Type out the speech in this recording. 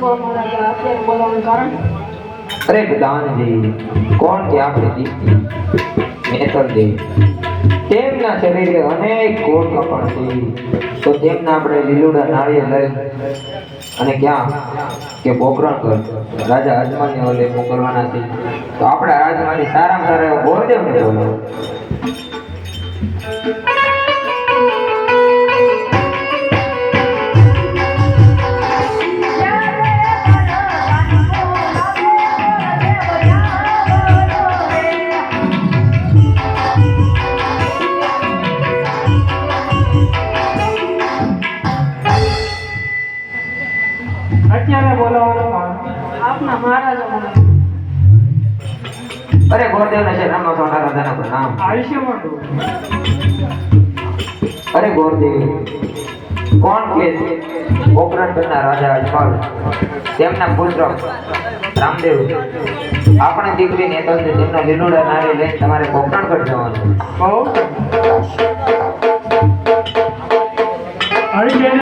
કહો મહારાજ અત્યારે બોલાવવાનું કારણ? અરે દાનજી કોણ કે આપણી દીકરી નેતરદેવ તેમના શરીરે અનેક કોટ કપણ છે તો તેમના આપણે લીલુડા નાળિયેર લઈ અને ક્યાં કે પોકરણ કર રાજા અજમાનને ઓલે મોકલવાના છે તો આપણા રાજમાંથી સારામાં સારા એવા ગોરદેવને બોલાવો. અત્યારે બોલાવવાનું કારણ આપના મહારાજા બોલાવો. અરે ગોરદેવને છે નામનો સોના રાજાના પ્રણામ. આયુષ્યમાં તો અરે ગોરદેવ કોણ કે પોકરણ કરનાર રાજા અજમાલ તેમના પુત્ર રામદેવ આપણી દીકરી નેતરદેવ તેમના લીલુડા નારી લઈને તમારે પોકરણ કરી જવાનું. બહુ